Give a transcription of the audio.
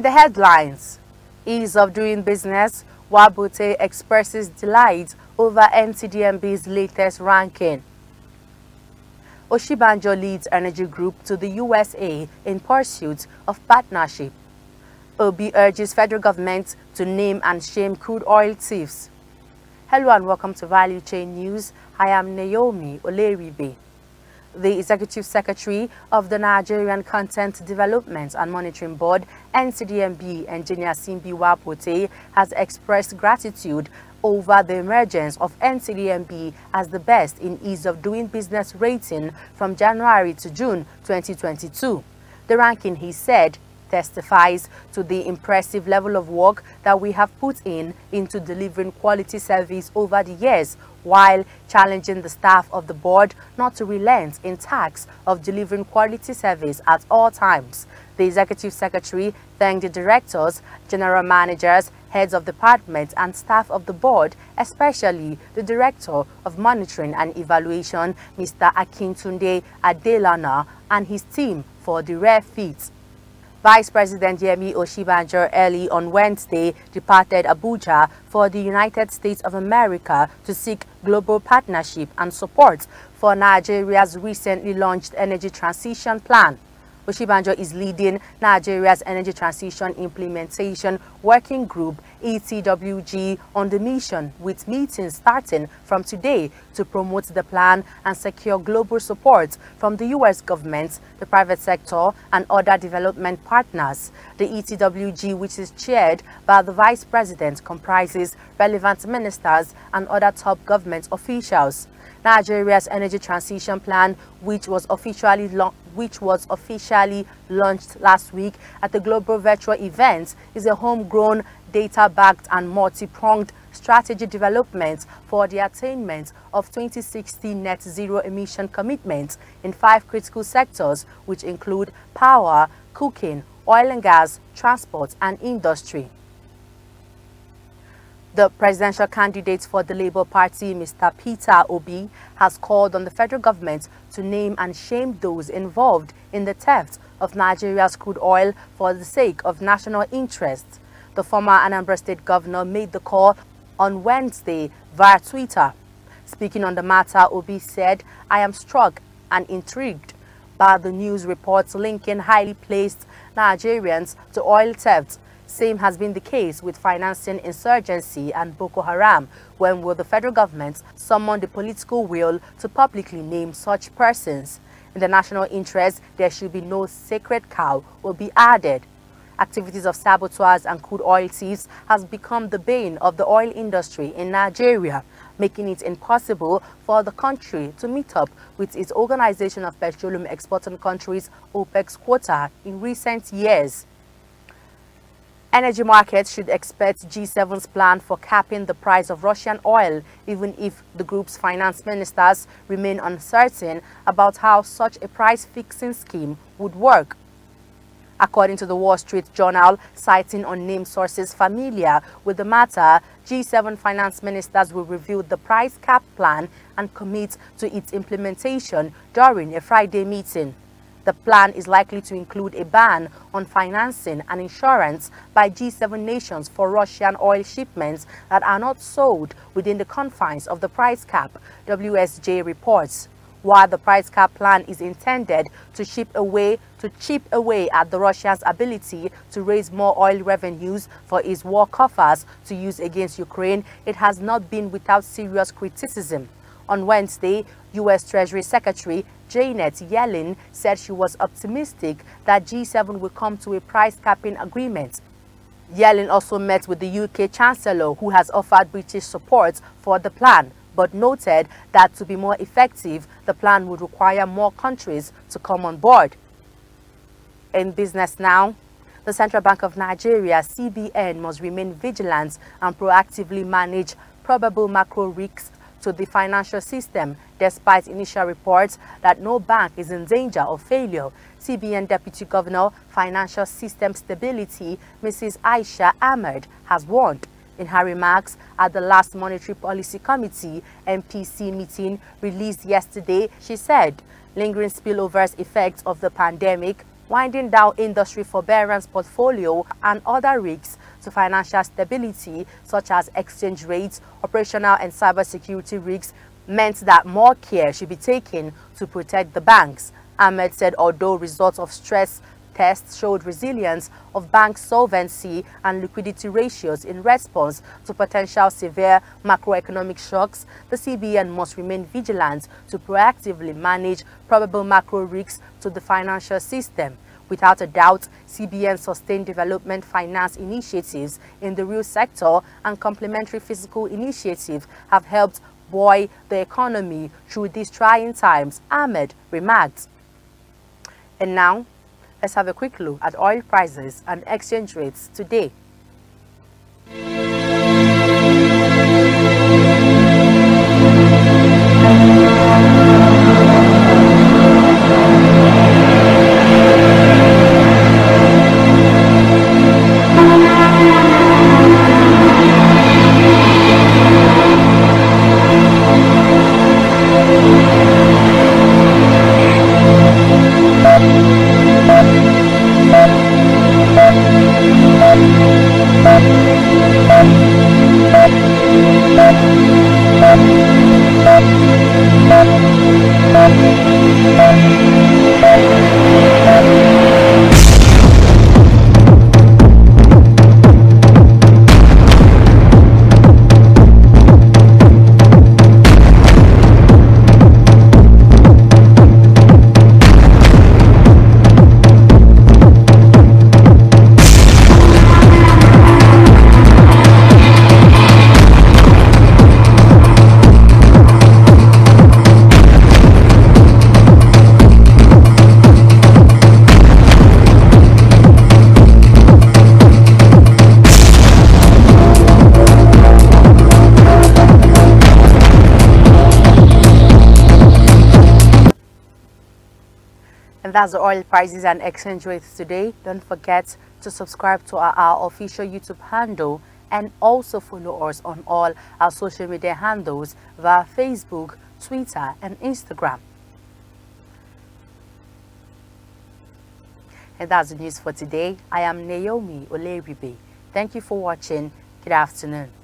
the headlines, ease of doing business, Wabote expresses delight over NCDMB's latest ranking. Oshibanjo leads Energy Group to the USA in pursuit of partnership. Obi urges federal government to name and shame crude oil thieves. Hello and welcome to Value Chain News. I am Naomi Oleribe. The Executive Secretary of the Nigerian Content Development and Monitoring Board, NCDMB, Engineer Simbi Wabote, has expressed gratitude over the emergence of NCDMB as the best in ease of doing business rating from January to June 2022. The ranking, he said, testifies to the impressive level of work that we have put into delivering quality service over the years, while challenging the staff of the board not to relent in tasks of delivering quality service at all times. The Executive Secretary thanked the directors, general managers, heads of department and staff of the board, especially the Director of Monitoring and Evaluation, Mr. Akintunde Adelana, and his team for the rare feat. Vice President Yemi Oshibanjo early on Wednesday departed Abuja for the United States of America to seek global partnership and support for Nigeria's recently launched energy transition plan. Oshibanjo is leading Nigeria's Energy Transition Implementation Working Group, ETWG, on the mission, with meetings starting from today to promote the plan and secure global support from the U.S. government, the private sector, and other development partners. The ETWG, which is chaired by the Vice President, comprises relevant ministers and other top government officials. Nigeria's Energy Transition Plan, which was officially launched last week at the Global Virtual Event, is a homegrown, data-backed and multi-pronged strategy development for the attainment of 2060 net zero emission commitments in 5 critical sectors, which include power, cooking, oil and gas, transport and industry. The presidential candidate for the Labour Party, Mr. Peter Obi, has called on the federal government to name and shame those involved in the theft of Nigeria's crude oil for the sake of national interest. The former Anambra State governor made the call on Wednesday via Twitter. Speaking on the matter, Obi said, "I am struck and intrigued by the news reports linking highly placed Nigerians to oil theft. Same has been the case with financing insurgency and Boko Haram. When will the federal government summon the political will to publicly name such persons? In the national interest, there should be no sacred cow," will be added. Activities of saboteurs and crude oil thieves has become the bane of the oil industry in Nigeria, making it impossible for the country to meet up with its Organization of Petroleum Exporting Countries OPEC's quota in recent years. Energy markets should expect G7's plan for capping the price of Russian oil, even if the group's finance ministers remain uncertain about how such a price-fixing scheme would work. According to the Wall Street Journal, citing unnamed sources familiar with the matter, G7 finance ministers will review the price cap plan and commit to its implementation during a Friday meeting. The plan is likely to include a ban on financing and insurance by G7 nations for Russian oil shipments that are not sold within the confines of the price cap, WSJ reports. While the price cap plan is intended to chip away at the Russia's ability to raise more oil revenues for its war coffers to use against Ukraine, it has not been without serious criticism. On Wednesday, U.S. Treasury Secretary Janet Yellen said she was optimistic that G7 will come to a price capping agreement. Yellen also met with the UK Chancellor, who has offered British support for the plan, but noted that to be more effective, the plan would require more countries to come on board. In business now, the Central Bank of Nigeria, CBN, must remain vigilant and proactively manage probable macro risks to the financial system, despite initial reports that no bank is in danger of failure. CBN Deputy Governor, Financial System Stability, Mrs. Aisha Ahmed, has warned. In her remarks at the last Monetary Policy Committee MPC meeting released yesterday, she said lingering spillovers effects of the pandemic, winding down industry forbearance portfolio and other risks to financial stability, such as exchange rates, operational and cybersecurity risks, meant that more care should be taken to protect the banks. Ahmed said although results of stress tests showed resilience of bank solvency and liquidity ratios in response to potential severe macroeconomic shocks, the CBN must remain vigilant to proactively manage probable macro risks to the financial system. Without a doubt, CBN's sustained development finance initiatives in the real sector and complementary fiscal initiatives have helped buoy the economy through these trying times, Ahmed remarked. And now, let's have a quick look at oil prices and exchange rates today. And that's the oil prices and exchange rates today. Don't forget to subscribe to our official YouTube handle and also follow us on all our social media handles via Facebook, Twitter, and Instagram. And that's the news for today. I am Naomi Oleribe. Thank you for watching. Good afternoon.